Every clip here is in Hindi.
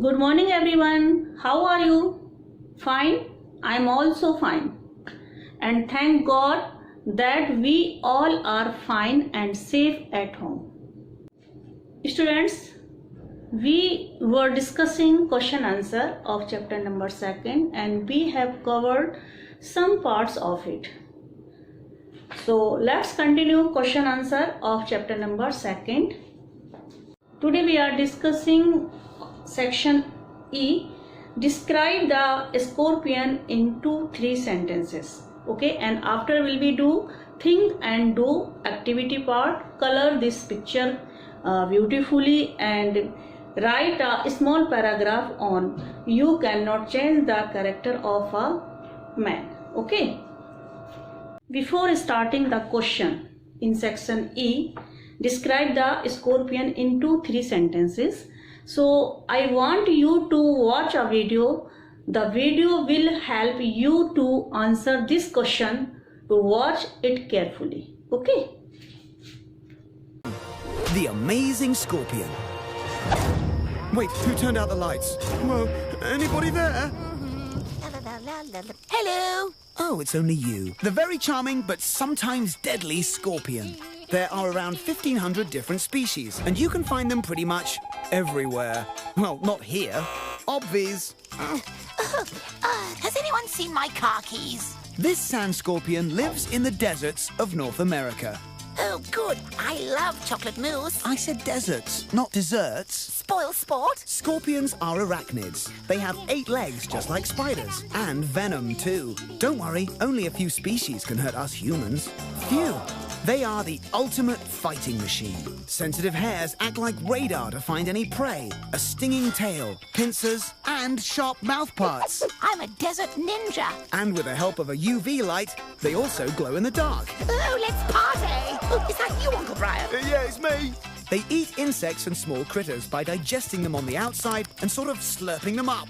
Good morning, everyone. How are you? Fine? I am also fine. And thank God that we all are fine and safe at home. Students, we were discussing question answer of chapter number 2 and we have covered some parts of it. So let's continue question answer of chapter number 2. Today we are discussing section E. Describe the scorpion in 2-3 sentences. Okay, and after will be do think and do activity part. Color this picture beautifully and write a small paragraph on you cannot change the character of a man. Okay. Before starting the question in section E, describe the scorpion in 2-3 sentences. So I want you to watch a video. The video will help you to answer this question. To watch it carefully. Okay. The amazing scorpion. Wait, who turned out the lights? Whoa, anybody there? Hello. Oh, it's only you. The very charming but sometimes deadly scorpion. There are around 1,500 different species, and you can find them pretty much everywhere. Well, not here. Obvious. Has anyone seen my car keys? This sand scorpion lives in the deserts of North America. Oh, good. I love chocolate mousse. I said deserts, not desserts. Spoil sport. Scorpions are arachnids. They have 8 legs just like spiders, and venom too. Don't worry, only a few species can hurt us humans. Phew. They are the ultimate fighting machine. Sensitive hairs act like radar to find any prey. A stinging tail, pincers, and sharp mouth parts. I'm a desert ninja. And with the help of a UV light, they also glow in the dark. Oh, let's party. Oh, is that you, Uncle Brian? Yeah, it's me. They eat insects and small critters by digesting them on the outside and sort of slurping them up.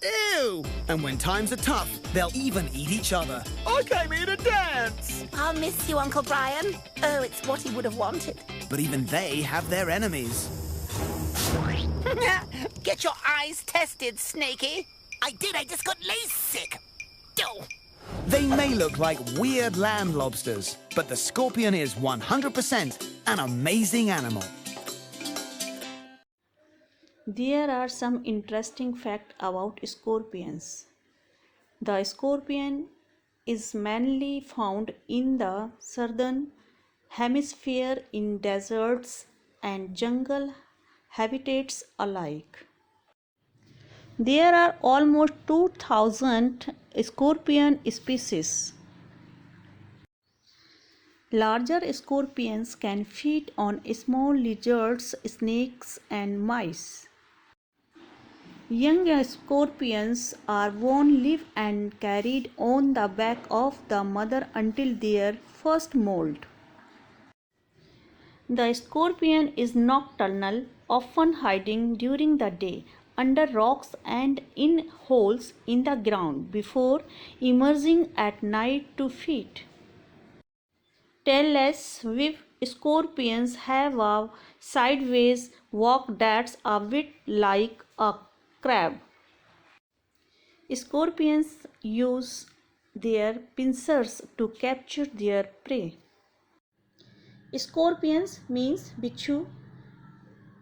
Ew! And when times are tough, they'll even eat each other. I came here to dance. I'll miss you, Uncle Brian. Oh, it's what he would have wanted. But even they have their enemies. Get your eyes tested, Snaky. I did. I just got LASIK. Oh. They may look like weird land lobsters, but the scorpion is 100% an amazing animal. There are some interesting facts about scorpions. The scorpion is mainly found in the southern hemisphere in deserts and jungle habitats alike. There are almost 2,000 scorpion species. Larger scorpions can feed on small lizards, snakes, and mice. Young scorpions are born, live, and carried on the back of the mother until their first molt. The scorpion is nocturnal, often hiding during the day under rocks and in holes in the ground before emerging at night to feed. Tailless scorpions have a sideways walk that's a bit like a crab. Scorpions use their pincers to capture their prey. Scorpions means बिच्छू.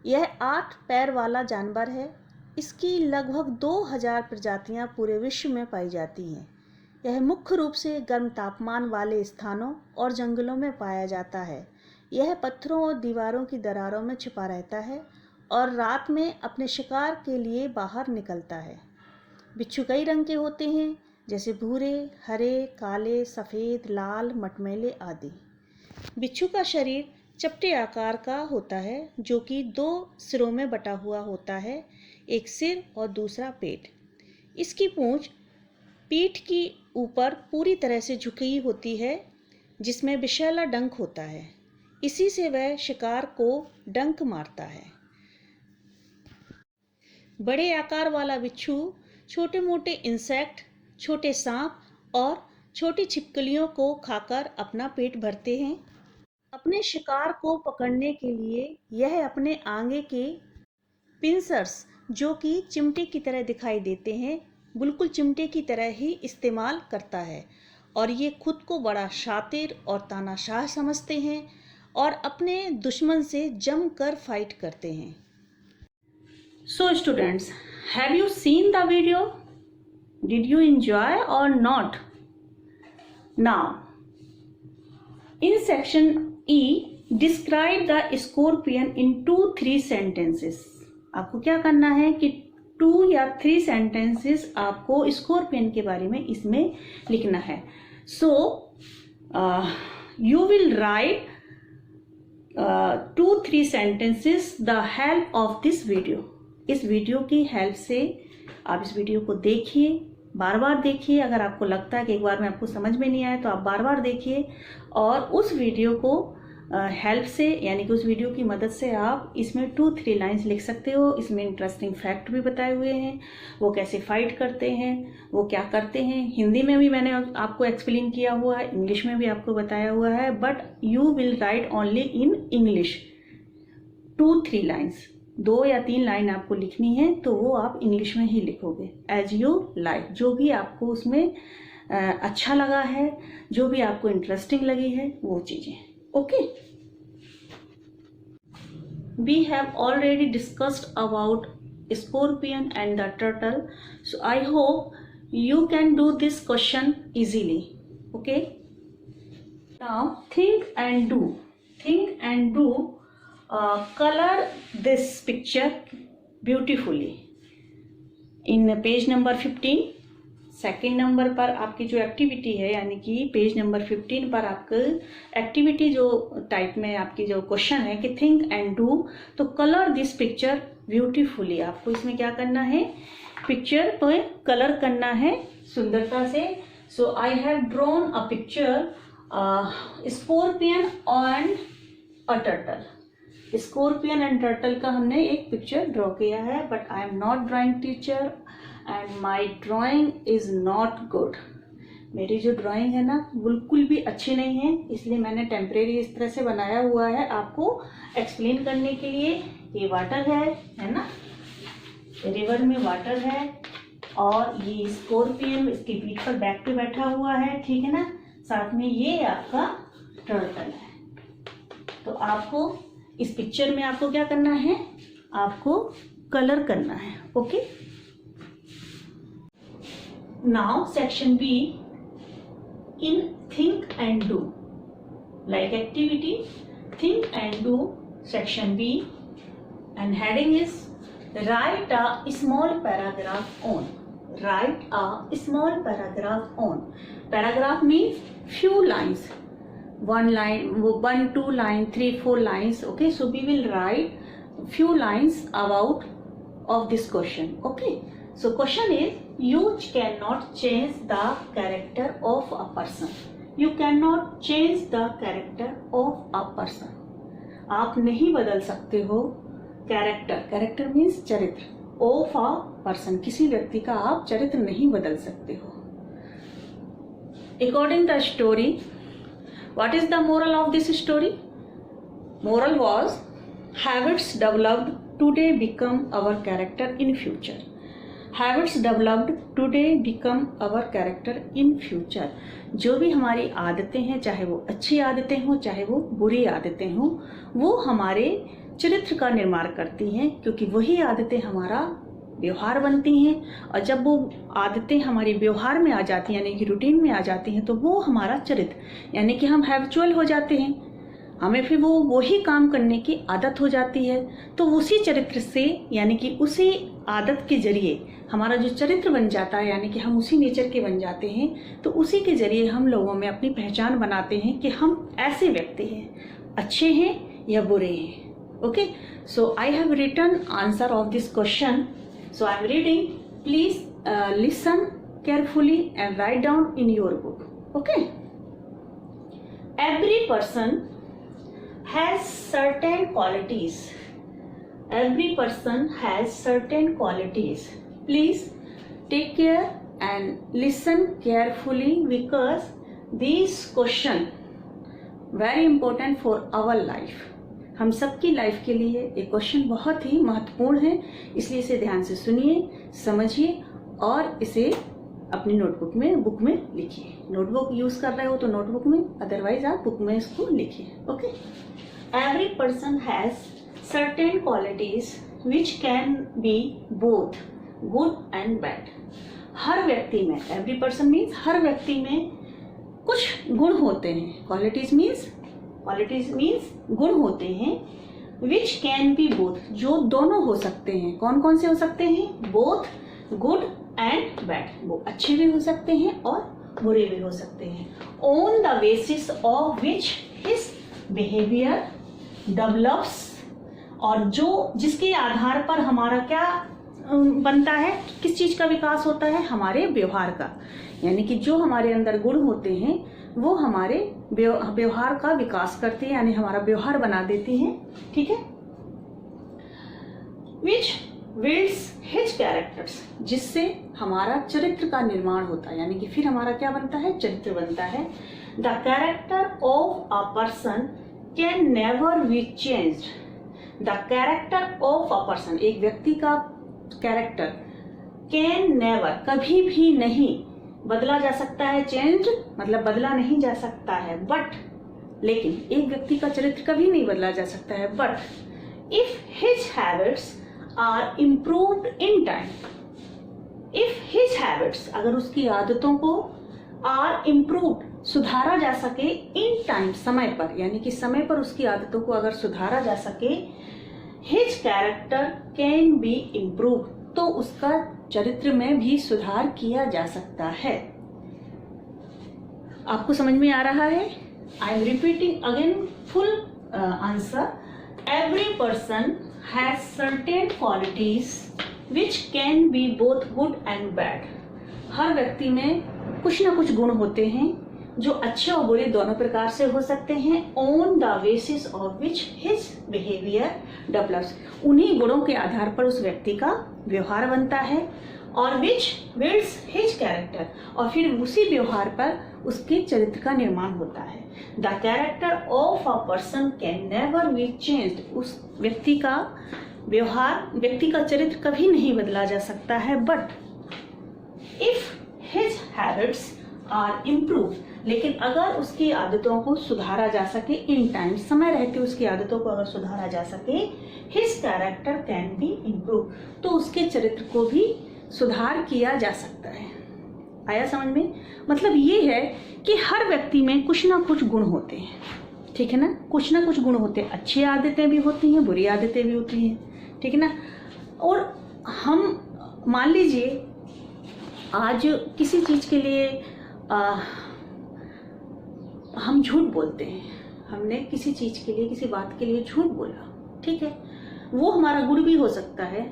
यह 8 पैर वाला जानवर है. इसकी लगभग 2000 प्रजातियां पूरे विश्व में पाई जाती हैं. यह मुख्य रूप से गर्म तापमान वाले स्थानों और जंगलों में पाया जाता है. यह पत्थरों और दीवारों की दरारों में छिपा रहता है और रात में अपने शिकार के लिए बाहर निकलता है. बिच्छू कई रंग के होते हैं, जैसे भूरे, हरे, काले, सफ़ेद, लाल, मटमैले आदि. बिच्छू का शरीर चपटे आकार का होता है, जो कि 2 सिरों में बटा हुआ होता है, एक सिर और दूसरा पेट. इसकी पूंछ पीठ की ऊपर पूरी तरह से झुकी होती है, जिसमें विषैला डंक होता है. इसी से वह शिकार को डंक मारता है. बड़े आकार वाला बिच्छू छोटे मोटे इंसेक्ट, छोटे सांप और छोटी छिपकलियों को खाकर अपना पेट भरते हैं. अपने शिकार को पकड़ने के लिए यह अपने आगे के पिंसर्स जो कि चिमटे की तरह दिखाई देते हैं, बिल्कुल चिमटे की तरह ही इस्तेमाल करता है और ये खुद को बड़ा शातिर और तानाशाह समझते हैं और अपने दुश्मन से जमकर फाइट करते हैं। So students, have you seen the video? Did you enjoy or not? Now, in section E, describe the scorpion in 2-3 sentences. आपको क्या करना है कि 2 या 3 sentences आपको स्कॉर्पियन के बारे में इसमें लिखना है. So, you will write 2-3 sentences the help of this video. इस वीडियो की हेल्प से आप इस वीडियो को देखिए, बार बार देखिए. अगर आपको लगता है कि एक बार में आपको समझ में नहीं आया तो आप बार बार देखिए और उस वीडियो को हेल्प से यानी कि उस वीडियो की मदद से आप इसमें 2-3 लाइंस लिख सकते हो. इसमें इंटरेस्टिंग फैक्ट भी बताए हुए हैं, वो कैसे फाइट करते हैं, वो क्या करते हैं. हिंदी में भी मैंने आपको एक्सप्लेन किया हुआ है, इंग्लिश में भी आपको बताया हुआ है, but you will write only in English. 2-3 lines, 2 या 3 लाइन आपको लिखनी है तो वो आप इंग्लिश में ही लिखोगे एज यू लाइक. जो भी आपको उसमें अच्छा लगा है, जो भी आपको इंटरेस्टिंग लगी है वो चीज़ें. Okay, we have already discussed about scorpion and the turtle. So I hope you can do this question easily. Okay, now think and do. Think and do. Color this picture beautifully. In page number 15, second number पर आपकी जो एक्टिविटी है यानी कि पेज नंबर 15 पर आपकी एक्टिविटी जो टाइप में आपकी जो क्वेश्चन है कि थिंक एंड डू, तो कलर दिस पिक्चर ब्यूटीफुली. आपको इसमें क्या करना है, पिक्चर पर कलर करना है सुंदरता से. So I have drawn a picture scorpion and a turtle. Scorpion and turtle का हमने एक पिक्चर ड्रॉ किया है, but I am not drawing teacher and my drawing is not good. मेरी जो ड्राइंग है ना बिल्कुल भी अच्छी नहीं है, इसलिए मैंने टेम्परेरी इस तरह से बनाया हुआ है आपको एक्सप्लेन करने के लिए. ये वाटर है ना, रिवर में वाटर है और ये स्कॉर्पियन इसकी पीठ पर बैक पे बैठा हुआ है, ठीक है ना. साथ में ये आपका टर्टल है. तो आपको इस पिक्चर में आपको क्या करना है, आपको कलर करना है. Okay, now section B in think and do. Like activity think and do section B and heading is write a small paragraph on. Write a small paragraph on. Paragraph means few lines, 1 line, 1, 2 line, 3, 4 lines. Okay, so we will write few lines about of this question. Okay, so question is, you cannot change the character of a person. You cannot change the character of a person. आप नहीं बदल सकते हो कैरेक्टर. कैरेक्टर मीन्स चरित्र. ऑफ अ पर्सन, किसी व्यक्ति का आप चरित्र नहीं बदल सकते हो. According the story, what is the moral of this story? Moral was, habits developed today become our character in future. Habits developed today become our character in future. जो भी हमारी आदतें हैं, चाहे वो अच्छी आदतें हों चाहे वो बुरी आदतें हों, वो हमारे चरित्र का निर्माण करती हैं, क्योंकि वही आदतें हमारा व्यवहार बनती हैं. और जब वो आदतें हमारी व्यवहार में आ जाती हैं यानी कि रूटीन में आ जाती हैं, तो वो हमारा चरित्र यानी कि हम हैबिचुअल हो जाते हैं, हमें फिर वो वही काम करने की आदत हो जाती है. तो उसी चरित्र से यानी कि उसी आदत के जरिए हमारा जो चरित्र बन जाता है यानी कि हम उसी नेचर के बन जाते हैं. तो उसी के जरिए हम लोगों में अपनी पहचान बनाते हैं कि हम ऐसे व्यक्ति हैं, अच्छे हैं या बुरे हैं. Okay, so I have written answer of this question. So I am reading. Please listen carefully and write down in your book. Okay. Every person has certain qualities. Every person has certain qualities. Please take care and listen carefully because these questions very important for our life. हम सबकी लाइफ के लिए ये क्वेश्चन बहुत ही महत्वपूर्ण है, इसलिए इसे ध्यान से सुनिए, समझिए और इसे अपनी नोटबुक में, बुक में लिखिए। नोटबुक यूज कर रहे हो तो नोटबुक में, अदरवाइज आप बुक में इसको लिखिए। Okay. Every person has certain qualities which can be both good and bad. हर व्यक्ति में, एवरी पर्सन मीन्स हर व्यक्ति में कुछ गुण होते हैं। क्वालिटीज मीन्स गुण होते हैं विच कैन बी बोथ, जो दोनों हो सकते हैं। कौन कौन से हो सकते हैं? Both good and bad. वो अच्छे भी हो सकते हैं और बुरे भी हो सकते हैं। On the basis of which his behaviour develops, और जो जिसके आधार पर हमारा क्या बनता है, किस चीज का विकास होता है? हमारे व्यवहार का। यानी कि जो हमारे अंदर गुण होते हैं वो हमारे व्यवहार का विकास करते हैं, यानी हमारा व्यवहार बना देती हैं। ठीक है। विच बिल्ड्स हिज कैरेक्टर्स, जिससे हमारा चरित्र का निर्माण होता है, यानी कि फिर हमारा क्या बनता है? चरित्र बनता है। The character of a person can never be changed. The character of a person, एक व्यक्ति का कैरेक्टर कैन नेवर, कभी भी नहीं बदला जा सकता है। चेंज मतलब बदला नहीं जा सकता है, बट लेकिन एक व्यक्ति का चरित्र कभी नहीं बदला जा सकता है। But if his habits are improved in time, if his habits, अगर उसकी आदतों को आर इम्प्रूव्ड, सुधारा जा सके इन टाइम, समय पर, यानी कि समय पर उसकी आदतों को अगर सुधारा जा सके, his character can be improve, तो उसका चरित्र में भी सुधार किया जा सकता है। आपको समझ में आ रहा है? I am repeating again full answer. Every person has certain qualities which can be both good and bad. हर व्यक्ति में कुछ ना कुछ गुण होते हैं जो अच्छे और बुरे दोनों प्रकार से हो सकते हैं। On the basis of which his behaviour develops, उन्हीं गुणों के आधार पर उस व्यक्ति का व्यवहार बनता है। और विच बिल्ड्स हिज कैरेक्टर, और फिर उसी व्यवहार पर उसके चरित्र का निर्माण होता है। The character of a person can never be changed, उस व्यक्ति का व्यवहार, व्यक्ति का चरित्र कभी नहीं बदला जा सकता है। But if his habits are improve, लेकिन अगर उसकी आदतों को सुधारा जा सके इन टाइम, समय रहते उसकी आदतों को अगर सुधारा जा सके, his character can be improve, तो उसके चरित्र को भी सुधार किया जा सकता है। आया समझ में? मतलब ये है कि हर व्यक्ति में कुछ ना कुछ गुण होते हैं। ठीक है ना? कुछ ना कुछ गुण होते हैं। अच्छी आदतें भी होती हैं, बुरी आदतें भी होती हैं। ठीक है ना? और हम मान लीजिए आज किसी चीज के लिए हम झूठ बोलते हैं, हमने किसी चीज के लिए, किसी बात के लिए झूठ बोला। ठीक है, वो हमारा गुण भी हो सकता है,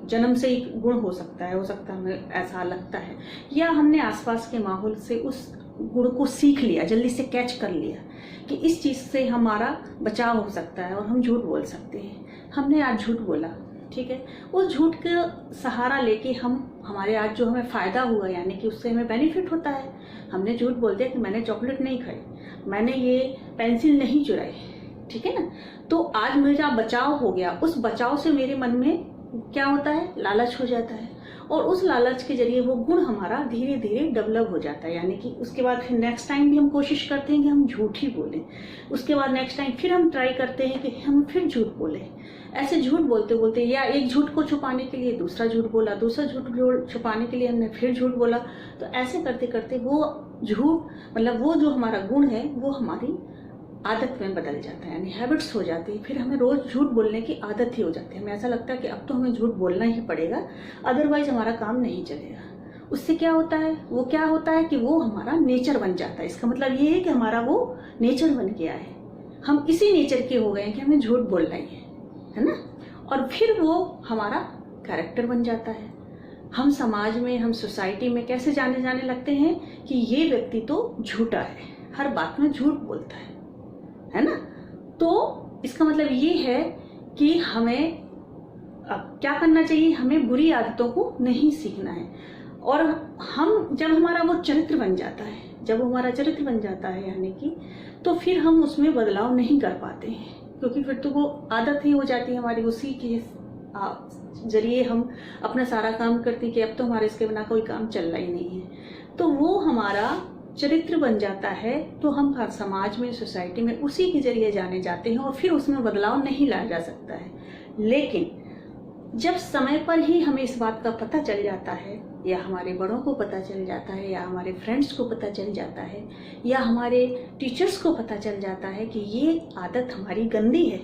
जन्म से ही गुण हो सकता है हमें ऐसा लगता है, या हमने आसपास के माहौल से उस गुण को सीख लिया, जल्दी से कैच कर लिया कि इस चीज से हमारा बचाव हो सकता है और हम झूठ बोल सकते हैं। हमने आज झूठ बोला, ठीक है, उस झूठ का सहारा लेके हमारे आज जो हमें फायदा हुआ, यानी कि उससे हमें बेनिफिट होता है। हमने झूठ बोल दिया कि मैंने चॉकलेट नहीं खाई, मैंने ये पेंसिल नहीं चुराई, ठीक है ना, तो आज मेरा बचाव हो गया। उस बचाव से मेरे मन में क्या होता है, लालच हो जाता है, और उस लालच के जरिए वो गुण हमारा धीरे धीरे डेवलप हो जाता है। यानी कि उसके बाद फिर नेक्स्ट टाइम भी हम कोशिश करते हैं कि हम झूठ ही बोलें, उसके बाद नेक्स्ट टाइम फिर हम ट्राई करते हैं कि हम फिर झूठ बोलें। ऐसे झूठ बोलते बोलते, या एक झूठ को छुपाने के लिए दूसरा झूठ बोला, दूसरा झूठ छुपाने के लिए हमने फिर झूठ बोला, तो ऐसे करते करते वो झूठ, मतलब वो जो हमारा गुण है वो हमारी आदत में बदल जाता है, यानी हैबिट्स हो जाती है। फिर हमें रोज झूठ बोलने की आदत ही हो जाती है। हमें ऐसा लगता है कि अब तो हमें झूठ बोलना ही पड़ेगा, अदरवाइज हमारा काम नहीं चलेगा। उससे क्या होता है, वो क्या होता है कि वो हमारा नेचर बन जाता है। इसका मतलब ये है कि हमारा वो नेचर बन गया है, हम इसी नेचर के हो गए हैं कि हमें झूठ बोलना ही है ना। और फिर वो हमारा कैरेक्टर बन जाता है। हम समाज में, हम सोसाइटी में कैसे जाने लगते हैं कि ये व्यक्ति तो झूठा है, हर बात में झूठ बोलता है ना। तो इसका मतलब ये है कि हमें अब क्या करना चाहिए, हमें बुरी आदतों को नहीं सीखना है। और हम जब हमारा वो चरित्र बन जाता है, जब हमारा चरित्र बन जाता है यानी कि, तो फिर हम उसमें बदलाव नहीं कर पाते हैं। क्योंकि फिर तो वो आदत ही हो जाती है हमारी, उसी के जरिए हम अपना सारा काम करते हैं कि अब तो हमारे इसके बिना कोई काम चल रहा ही नहीं है। तो वो हमारा चरित्र बन जाता है, तो हम हर समाज में, सोसाइटी में उसी के जरिए जाने जाते हैं और फिर उसमें बदलाव नहीं लाया जा सकता है। लेकिन जब समय पर ही हमें इस बात का पता चल जाता है, या हमारे बड़ों को पता चल जाता है, या हमारे फ्रेंड्स को पता चल जाता है, या हमारे टीचर्स को पता चल जाता है कि ये आदत हमारी गंदी है,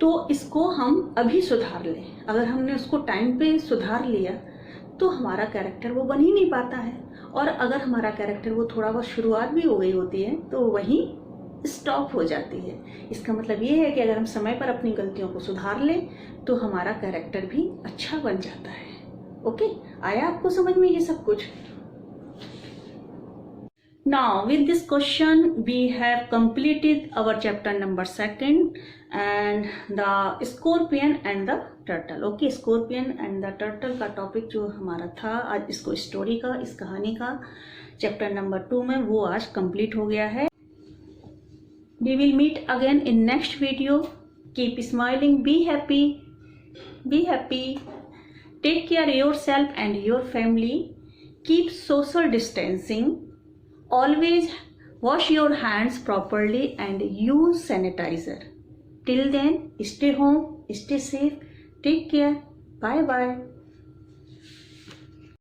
तो इसको हम अभी सुधार लें। अगर हमने उसको टाइम पे सुधार लिया तो हमारा कैरेक्टर वो बन ही नहीं पाता है, और अगर हमारा कैरेक्टर वो थोड़ा बहुत शुरुआत भी हो गई होती है तो वहीं स्टॉप हो जाती है। इसका मतलब ये है कि अगर हम समय पर अपनी गलतियों को सुधार लें तो हमारा कैरेक्टर भी अच्छा बन जाता है। ओके, आया आपको समझ में ये सब कुछ? Now with this question we have completed our chapter number 2 and the scorpion and the turtle. Okay, scorpion and the turtle का टॉपिक जो हमारा था आज, इसको स्टोरी का, इस कहानी का चैप्टर नंबर 2 में, वो आज कंप्लीट हो गया है। We will meet again in next video. Keep smiling, be happy, be happy. Take care yourself and your family. Keep social distancing. Always wash your hands properly and use sanitizer. Till then, stay home, stay safe, take care, bye bye.